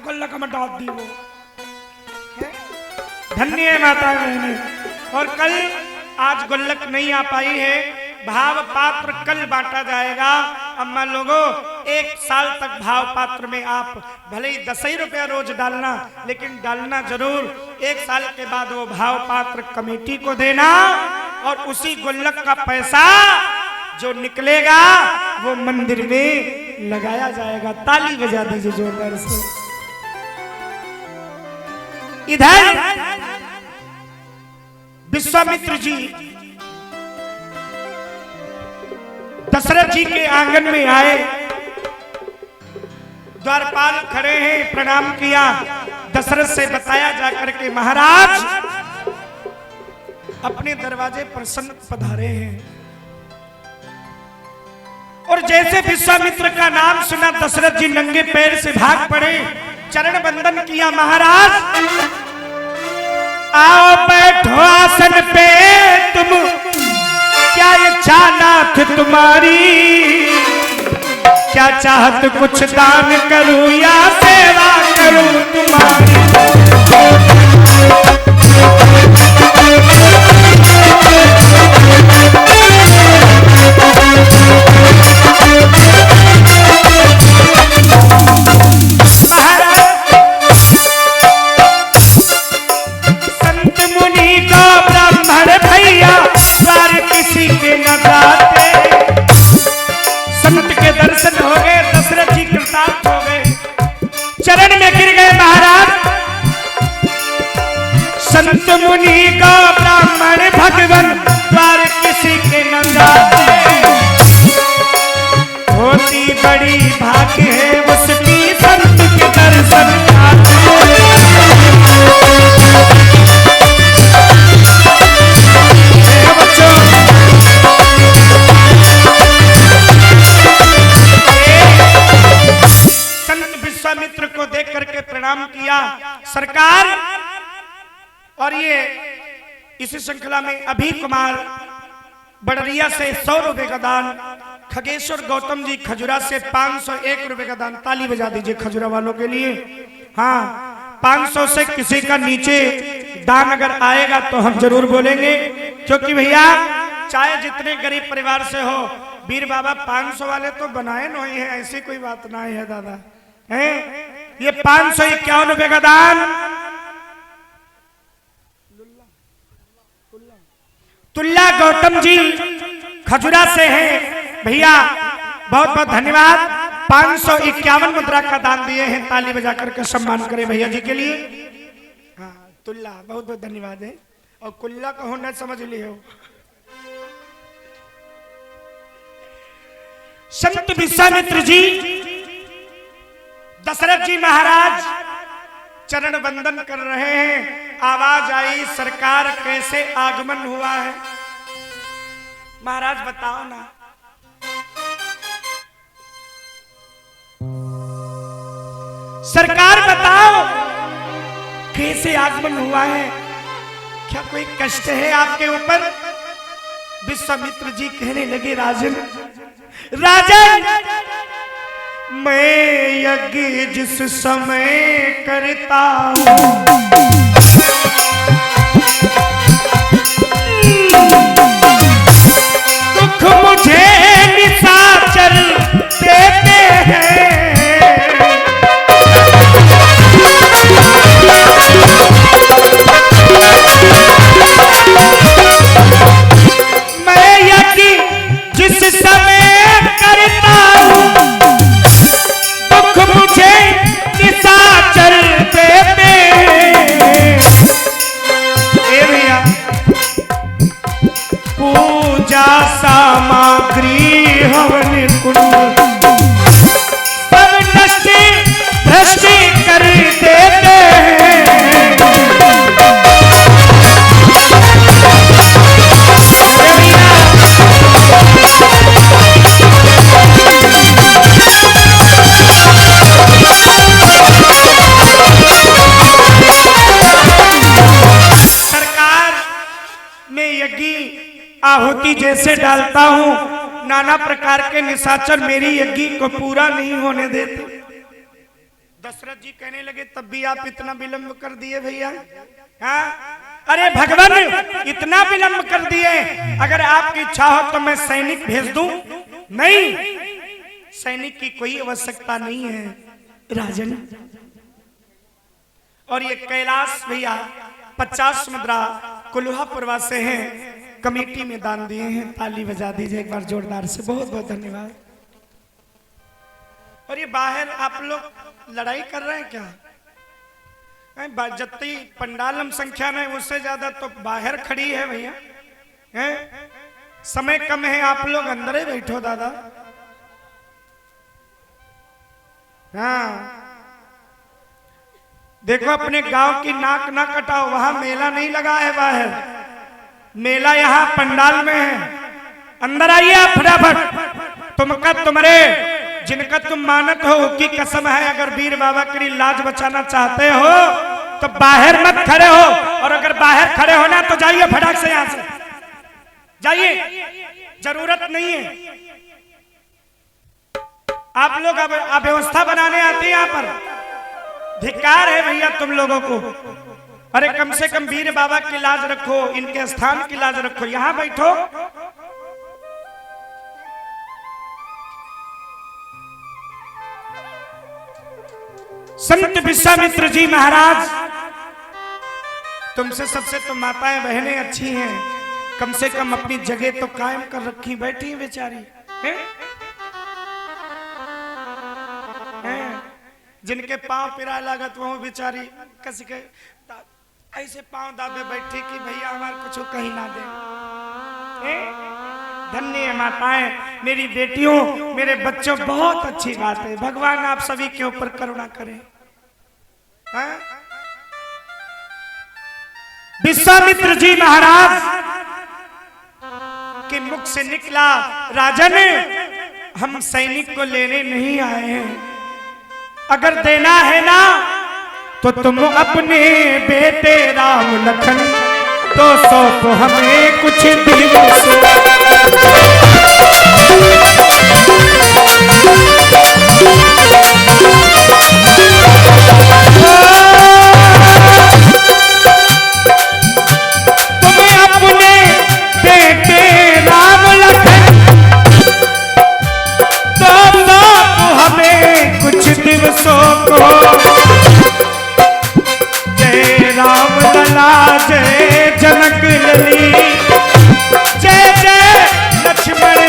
गुल्लक में डाल दी वो। धन्य है माता बहने। और कल आज गुल्लक नहीं आ पाई है, भाव पात्र कल बांटा जाएगा। अम्मा लोगों, 1 साल तक भाव पात्र में आप भले ही 10 ही रुपया रोज डालना, लेकिन डालना जरूर। 1 साल के बाद वो भाव पात्र कमेटी को देना और उसी गुल्लक का पैसा जो निकलेगा वो मंदिर में लगाया जाएगा। ताली बजा दीजिए जोरदार से। इधर विश्वामित्र जी दशरथ जी के आंगन में आए, द्वारपाल खड़े हैं, प्रणाम किया। दशरथ से बताया जाकर के महाराज अपने दरवाजे पर संत पधारे हैं। और जैसे विश्वामित्र का नाम सुना दशरथ जी नंगे पैर से भाग पड़े, चरण बंदन किया। महाराज आओ बैठो आसन पे, तुम क्या ये चाहत तुम्हारी, क्या चाहत कुछ दान करूं या सेवा करूं तुम्हारी। संत मुनि को ब्राह्मण भैया द्वार किसी के न जाते। संत के दर्शन हो गए, दशरथ जी कृतार्थ हो गए, चरण में गिर गए। महाराज संत मुनि को ब्राह्मण भगवान द्वार किसी के न जाते। होती बड़ी भाग्य है उसकी संत के दर्शन आते। विश्वामित्र को देख करके प्रणाम किया। सरकार, और ये इसी श्रृंखला में अभी कुमार बड़रिया से 100 रुपए का दान, खगेश्वर गौतम जी खजुरा से 501 रुपए का दान। ताली बजा दीजिए खजुरा वालों के लिए। हाँ, 500 से किसी का नीचे दान अगर आएगा तो हम जरूर बोलेंगे, क्योंकि भैया चाहे जितने गरीब परिवार से हो, वीर बाबा 500 वाले तो बनाए नहीं है, ऐसी कोई बात नहीं है दादा है। ये 551 रुपए का दान तुल्ला गौतम जी खजुरा से है। भैया बहुत बहुत धन्यवाद। 551 मुद्रा का दान दिए हैं। ताली बजा करके सम्मान करें भैया जी के लिए। हाँ, तुल्ला बहुत बहुत धन्यवाद है। और कुल्ला का होना समझ लियो। संत विश्वामित्र जी दशरथ जी महाराज चरण वंदन कर रहे हैं। आवाज आई, सरकार कैसे आगमन हुआ है? महाराज बताओ ना। सरकार बताओ कैसे आगमन हुआ है? क्या कोई कष्ट है आपके ऊपर? विश्वामित्र जी कहने लगे, राजन राजन, मैं यज्ञ जिस समय करता हूं, दुख मुझे निशाचर देते हैं। मैं यज्ञ जिस समय करता हूं, मुझे निशाचर देते हैं। भैया पूजा सामग्री हवन कुंड सब नष्ट भ्रष्ट कर देते हैं। आहुति जैसे डालता हूं, नाना प्रकार के निशाचर मेरी यज्ञ को पूरा नहीं होने देते। दशरथ जी कहने लगे तब भी आप इतना विलंब कर दिए भैया। हाँ, अरे भगवान इतना विलंब कर दिए, अगर आपकी इच्छा हो तो मैं सैनिक भेज दूं। नहीं, सैनिक की कोई आवश्यकता नहीं है राजन। और ये कैलाश भैया 50 मुद्रा कोल्हापुर से हैं, कमेटी में दान दिए हैं। ताली बजा दीजिए एक बार जोरदार से, बहुत बहुत धन्यवाद। और ये बाहर आप लोग लड़ाई कर रहे हैं क्या? जितनी पंडालम संख्या में उससे ज्यादा तो बाहर खड़ी है भैया। समय कम है, आप लोग अंदर ही बैठो दादा। हाँ, देखो अपने गांव की नाक ना कटाओ, वहां मेला नहीं लगा है बाहर, मेला यहाँ पंडाल में है। अंदर आइए आप फटाफट। तुमका तुम्हारे जिनका तुम मानत हो की कसम है, अगर वीर बाबा की लाज बचाना चाहते हो तो बाहर मत खड़े हो, और अगर बाहर खड़े होना तो जाइए फटाक से यहां से जाइए, जरूरत नहीं है। आप लोग अब अव्यवस्था बनाने आते हैं यहाँ पर, धिक्कार है भैया तुम लोगों को। अरे कम से कम वीर बाबा की लाज रखो, इनके स्थान की लाज रखो, यहां बैठो। संत विश्वामित्र जी महाराज, तुमसे सबसे तो माताएं बहनें अच्छी हैं, कम से कम अपनी जगह तो कायम कर रखी, बैठी है बेचारी हैं? जिनके पांव पिरा लागत वो बेचारी किसी के ऐसे पांव दाबे बैठी कि भैया हमारे कुछ कहीं ना दे। धन्य है माताएं, मेरी बेटियों, मेरे बच्चों, बहुत अच्छी बात है। भगवान आप सभी के ऊपर करुणा करें। विश्वामित्र जी महाराज के मुख से निकला, राजन हम सैनिक को लेने नहीं आए हैं, अगर देना है ना तो तुम अपने बेटे राम लखन तो सौंप हमें कुछ दिनों से। तुम्हें अपने बेटे राम लखन तो सौंप हमें कुछ दिवसों को। जय राम लला जय जनक लली, जय जय लक्ष्मण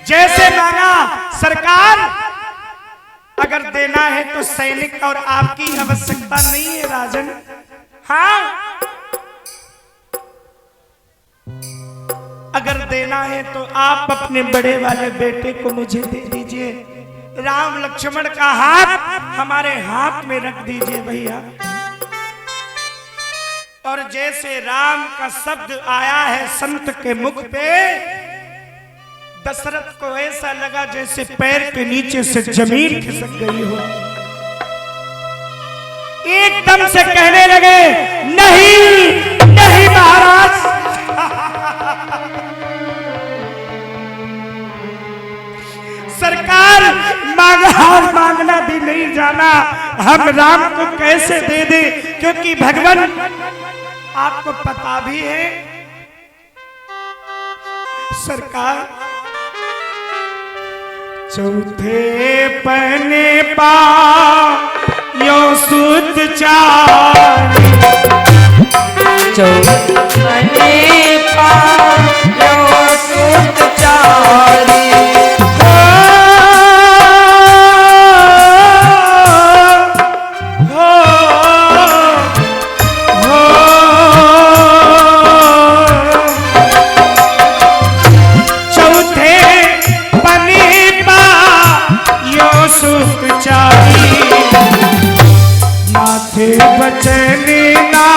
जैसे मांगा सरकार, अगर देना है तो सैनिक और आपकी आवश्यकता नहीं है राजन। हाँ, अगर देना है तो आप अपने बड़े वाले बेटे को मुझे दे दीजिए, राम लक्ष्मण का हाथ हमारे हाथ में रख दीजिए भैया। और जैसे राम का शब्द आया है संत के मुख पे, दशरथ को ऐसा लगा जैसे पैर के नीचे से जमीन खिसक गई हो। एकदम से कहने लगे, नहीं नहीं महाराज, सरकार हार मांगना भी नहीं जाना, हम राम को कैसे दे दे, क्योंकि भगवान आपको पता भी है सरकार चौथे पने पा यो सुत चारी, चौथे पा यो सुत चारी। बचने ना